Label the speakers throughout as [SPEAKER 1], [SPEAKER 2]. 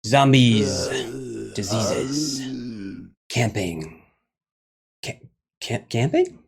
[SPEAKER 1] Zombies, diseases, camping. Camping?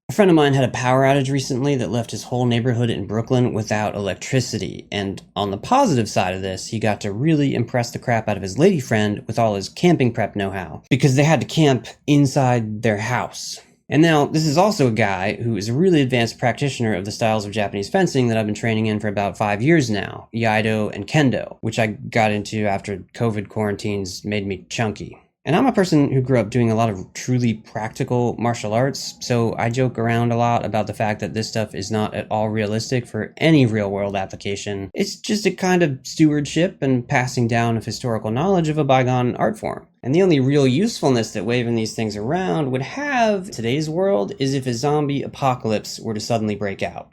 [SPEAKER 1] A friend of mine had a power outage recently that left his whole neighborhood in Brooklyn without electricity, and on the positive side of this, he got to really impress the crap out of his lady friend with all his camping prep know-how, because they had to camp inside their house. And now, this is also a guy who is a really advanced practitioner of the styles of Japanese fencing that I've been training in for about 5 years now, Iaido and Kendo, which I got into after COVID quarantines made me chunky. And I'm a person who grew up doing a lot of truly practical martial arts, so I joke around a lot about the fact that this stuff is not at all realistic for any real-world application. It's just a kind of stewardship and passing down of historical knowledge of a bygone art form. And the only real usefulness that waving these things around would have in today's world is if a zombie apocalypse were to suddenly break out.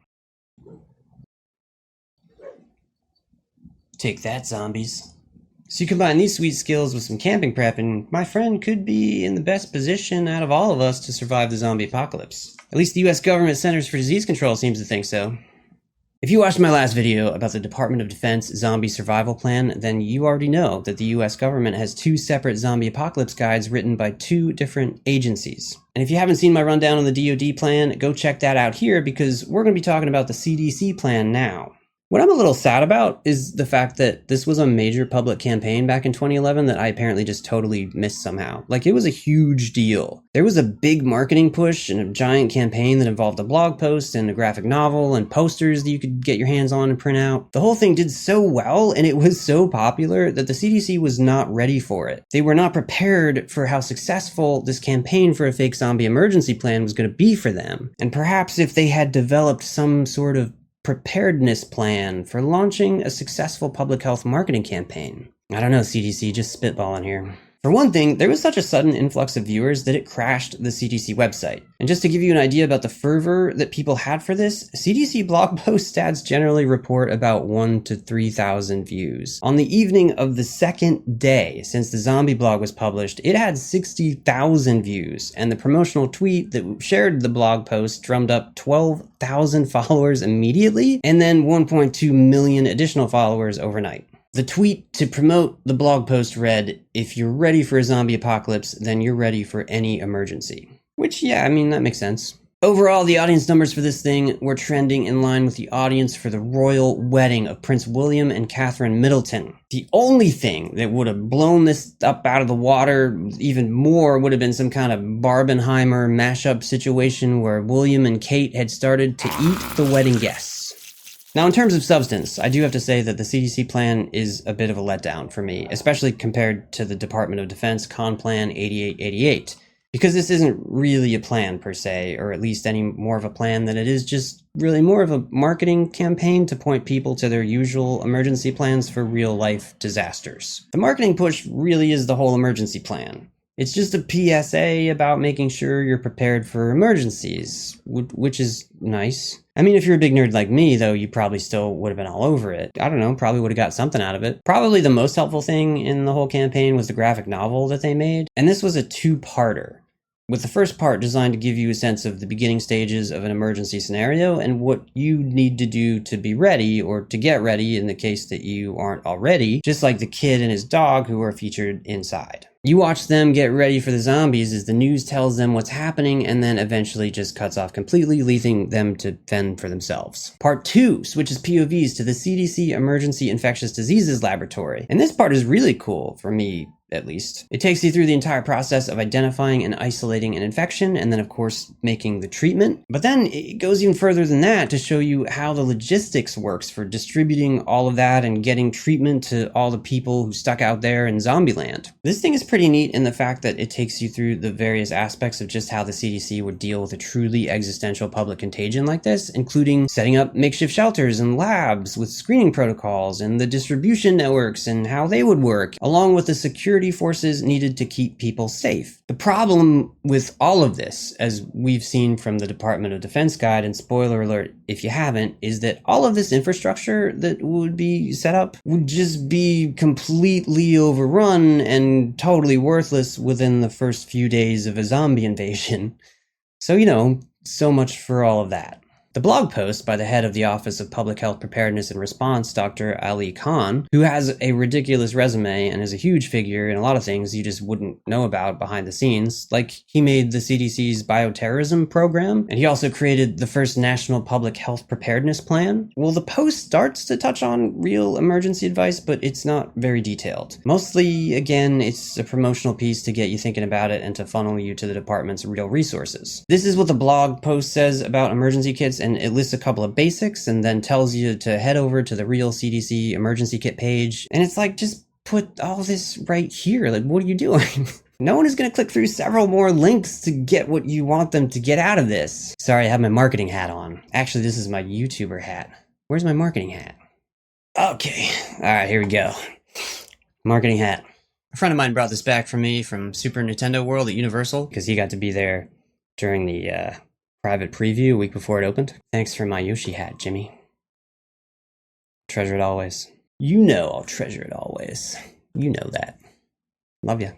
[SPEAKER 1] Take that, zombies. So you combine these sweet skills with some camping prep, and my friend could be in the best position out of all of us to survive the zombie apocalypse. At least the US government Centers for Disease Control seems to think so. If you watched my last video about the Department of Defense zombie survival plan, then you already know that the US government has 2 separate zombie apocalypse guides written by 2 different agencies. And if you haven't seen my rundown on the DoD plan, go check that out here, because we're going to be talking about the CDC plan now. What I'm a little sad about is the fact that this was a major public campaign back in 2011 that I apparently just totally missed somehow. Like, it was a huge deal. There was a big marketing push and a giant campaign that involved a blog post and a graphic novel and posters that you could get your hands on and print out. The whole thing did so well, and it was so popular that the CDC was not ready for it. They were not prepared for how successful this campaign for a fake zombie emergency plan was going to be for them. And perhaps if they had developed some sort of preparedness plan for launching a successful public health marketing campaign. I don't know, CDC, just spitballing here. For one thing, there was such a sudden influx of viewers that it crashed the CDC website. And just to give you an idea about the fervor that people had for this, CDC blog post stats generally report about 1,000 to 3,000 views. On the evening of the second day since the zombie blog was published, it had 60,000 views, and the promotional tweet that shared the blog post drummed up 12,000 followers immediately, and then 1.2 million additional followers overnight. The tweet to promote the blog post read, "If you're ready for a zombie apocalypse, then you're ready for any emergency." Which, yeah, I mean, that makes sense. Overall, the audience numbers for this thing were trending in line with the audience for the royal wedding of Prince William and Catherine Middleton. The only thing that would have blown this up out of the water even more would have been some kind of Barbenheimer mashup situation where William and Kate had started to eat the wedding guests. Now, in terms of substance, I do have to say that the CDC plan is a bit of a letdown for me, especially compared to the Department of Defense Conplan 8888, because this isn't really a plan per se, or at least any more of a plan than it is just really more of a marketing campaign to point people to their usual emergency plans for real-life disasters. The marketing push really is the whole emergency plan. It's just a PSA about making sure you're prepared for emergencies, which is nice. I mean, if you're a big nerd like me, though, you probably still would have been all over it. I don't know, probably would have got something out of it. Probably the most helpful thing in the whole campaign was the graphic novel that they made. And this was a 2-parter, with the first part designed to give you a sense of the beginning stages of an emergency scenario and what you need to do to be ready, or to get ready in the case that you aren't already, just like the kid and his dog who are featured inside. You watch them get ready for the zombies as the news tells them what's happening and then eventually just cuts off completely, leaving them to fend for themselves. Part 2 switches POVs to the CDC Emergency Infectious Diseases Laboratory, and this part is really cool, for me at least. It takes you through the entire process of identifying and isolating an infection, and then of course making the treatment. But then it goes even further than that to show you how the logistics works for distributing all of that and getting treatment to all the people who stuck out there in Zombieland. This thing is pretty neat in the fact that it takes you through the various aspects of just how the CDC would deal with a truly existential public contagion like this, including setting up makeshift shelters and labs with screening protocols and the distribution networks and how they would work, along with the security forces needed to keep people safe. The problem with all of this, as we've seen from the Department of Defense guide, and spoiler alert if you haven't, is that all of this infrastructure that would be set up would just be completely overrun and totally worthless within the first few days of a zombie invasion. So, you know, so much for all of that. The blog post by the head of the Office of Public Health Preparedness and Response, Dr. Ali Khan, who has a ridiculous resume and is a huge figure in a lot of things you just wouldn't know about behind the scenes, like he made the CDC's bioterrorism program, and he also created the first national public health preparedness plan. Well, the post starts to touch on real emergency advice, but it's not very detailed. Mostly, again, it's a promotional piece to get you thinking about it and to funnel you to the department's real resources. This is what the blog post says about emergency kits, and it lists a couple of basics and then tells you to head over to the real CDC emergency kit page. And it's like, just put all this right here. Like, what are you doing? No one is going to click through several more links to get what you want them to get out of this. Sorry, I have my marketing hat on. Actually, this is my YouTuber hat. Where's my marketing hat? Okay. All right, here we go. Marketing hat. A friend of mine brought this back for me from Super Nintendo World at Universal because he got to be there during the private preview a week before it opened. Thanks for my Yoshi hat, Jimmy. Treasure it always. You know I'll treasure it always. You know that. Love ya.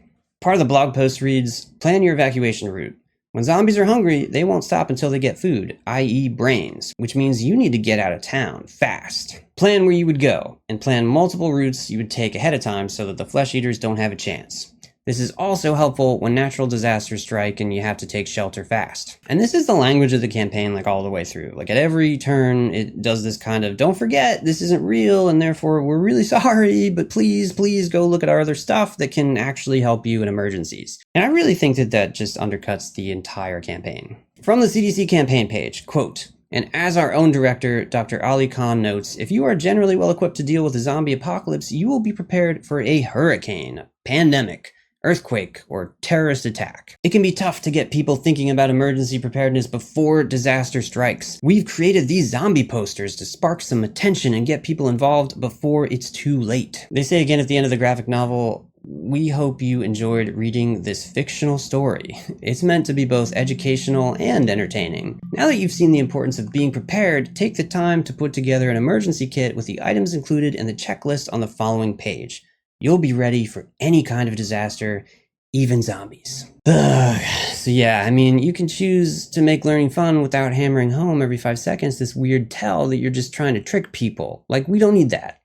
[SPEAKER 1] Part of the blog post reads, plan your evacuation route. When zombies are hungry, they won't stop until they get food, i.e. brains, which means you need to get out of town fast. Plan where you would go, and plan multiple routes you would take ahead of time so that the flesh eaters don't have a chance. This is also helpful when natural disasters strike and you have to take shelter fast. And this is the language of the campaign, like all the way through. Like at every turn, it does this kind of, don't forget, this isn't real, and therefore we're really sorry, but please go look at our other stuff that can actually help you in emergencies. And I really think that that just undercuts the entire campaign. From the CDC campaign page, quote, and as our own director, Dr. Ali Khan notes, if you are generally well equipped to deal with a zombie apocalypse, you will be prepared for a hurricane, pandemic, earthquake, or terrorist attack. It can be tough to get people thinking about emergency preparedness before disaster strikes. We've created these zombie posters to spark some attention and get people involved before it's too late. They say again at the end of the graphic novel, we hope you enjoyed reading this fictional story. It's meant to be both educational and entertaining. Now that you've seen the importance of being prepared, take the time to put together an emergency kit with the items included in the checklist on the following page. You'll be ready for any kind of disaster, even zombies. So yeah, I mean, you can choose to make learning fun without hammering home every 5 seconds this weird tell that you're just trying to trick people. Like, we don't need that.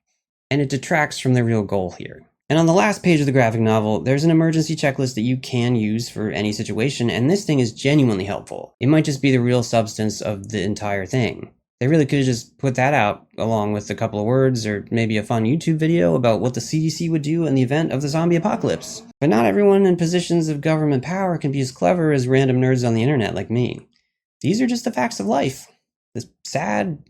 [SPEAKER 1] And it detracts from the real goal here. And on the last page of the graphic novel, there's an emergency checklist that you can use for any situation, and this thing is genuinely helpful. It might just be the real substance of the entire thing. They really could have just put that out along with a couple of words or maybe a fun YouTube video about what the CDC would do in the event of the zombie apocalypse. But not everyone in positions of government power can be as clever as random nerds on the internet like me. These are just the facts of life. The sad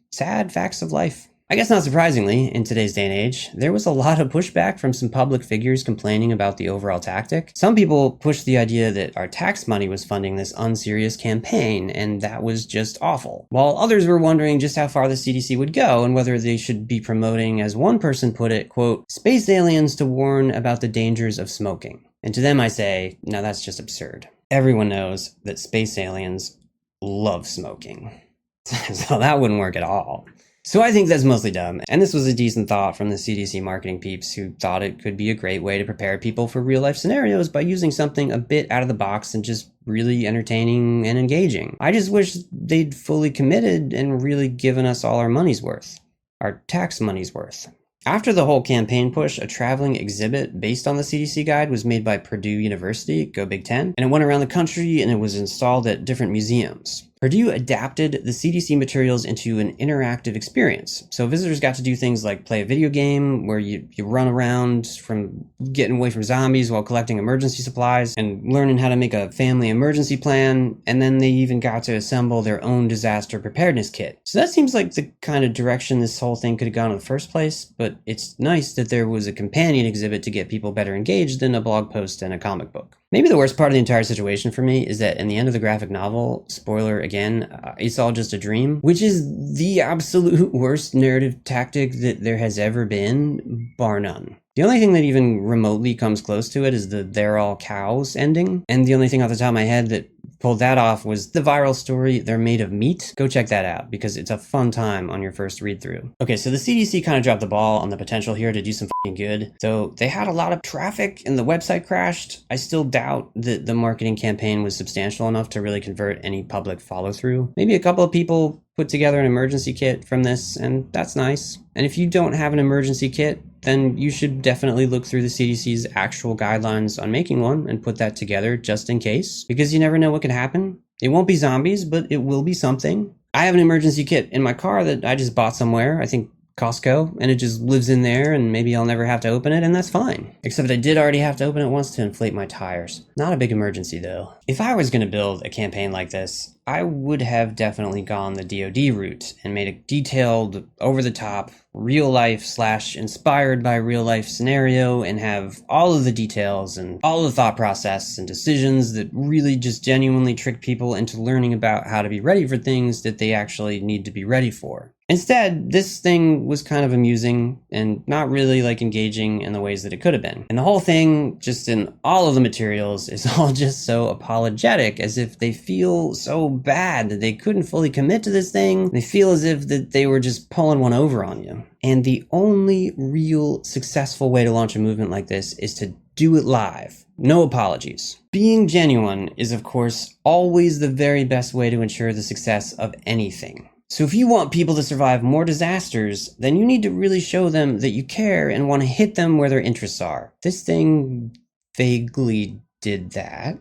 [SPEAKER 1] facts of life. I guess not surprisingly, in today's day and age, there was a lot of pushback from some public figures complaining about the overall tactic. Some people pushed the idea that our tax money was funding this unserious campaign, and that was just awful. While others were wondering just how far the CDC would go and whether they should be promoting, as one person put it, quote, space aliens to warn about the dangers of smoking. And to them I say, no, that's just absurd. Everyone knows that space aliens love smoking. So that wouldn't work at all. So I think that's mostly dumb, and this was a decent thought from the CDC marketing peeps who thought it could be a great way to prepare people for real-life scenarios by using something a bit out of the box and just really entertaining and engaging. I just wish they'd fully committed and really given us all our money's worth. Our tax money's worth. After the whole campaign push, a traveling exhibit based on the CDC guide was made by Purdue University, go Big Ten, and it went around the country and it was installed at different museums. Purdue adapted the CDC materials into an interactive experience. So visitors got to do things like play a video game where you run around from getting away from zombies while collecting emergency supplies and learning how to make a family emergency plan. And then they even got to assemble their own disaster preparedness kit. So that seems like the kind of direction this whole thing could have gone in the first place, but it's nice that there was a companion exhibit to get people better engaged than a blog post and a comic book. Maybe the worst part of the entire situation for me is that in the end of the graphic novel, spoiler again, it's all just a dream, which is the absolute worst narrative tactic that there has ever been, bar none. The only thing that even remotely comes close to it is the "they're all cows" ending, and the only thing off the top of my head that pulled that off was the viral story "They're Made of Meat." Go check that out because it's a fun time on your first read through. Okay, so the CDC kind of dropped the ball on the potential here to do some fucking good. Though they had a lot of traffic and the website crashed, I still doubt that the marketing campaign was substantial enough to really convert any public follow through. Maybe a couple of people put together an emergency kit from this, and that's nice. And if you don't have an emergency kit, then you should definitely look through the CDC's actual guidelines on making one and put that together just in case, because you never know what could happen. It won't be zombies, but it will be something. I have an emergency kit in my car that I just bought somewhere, I think Costco, and it just lives in there, and maybe I'll never have to open it, and that's fine. Except I did already have to open it once to inflate my tires. Not a big emergency though. If I was going to build a campaign like this, I would have definitely gone the DoD route and made a detailed, over-the-top, real-life / inspired by real-life scenario, and have all of the details and all the thought process and decisions that really just genuinely trick people into learning about how to be ready for things that they actually need to be ready for. Instead, this thing was kind of amusing and not really engaging in the ways that it could have been. And the whole thing, just in all of the materials, is all just so apologetic, as if they feel so bad that they couldn't fully commit to this thing. They feel as if that they were just pulling one over on you. And the only real successful way to launch a movement like this is to do it live. No apologies. Being genuine is, of course, always the very best way to ensure the success of anything. So if you want people to survive more disasters, then you need to really show them that you care and want to hit them where their interests are. This thing vaguely did that.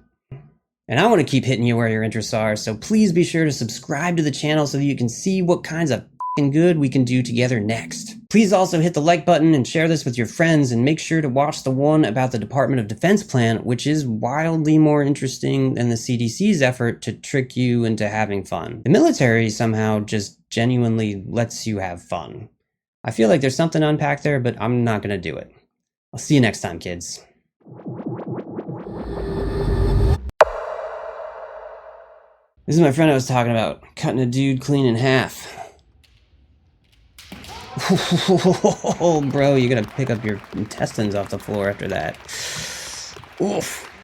[SPEAKER 1] And I want to keep hitting you where your interests are, so please be sure to subscribe to the channel so that you can see what kinds of good we can do together next. Please also hit the like button and share this with your friends, and make sure to watch the one about the Department of Defense plan, which is wildly more interesting than the CDC's effort to trick you into having fun. The military somehow just genuinely lets you have fun. I feel like there's something to unpack there, but I'm not gonna do it. I'll see you next time, kids. This is my friend I was talking about, cutting a dude clean in half. Oh, bro, you're gonna pick up your intestines off the floor after that. Oof.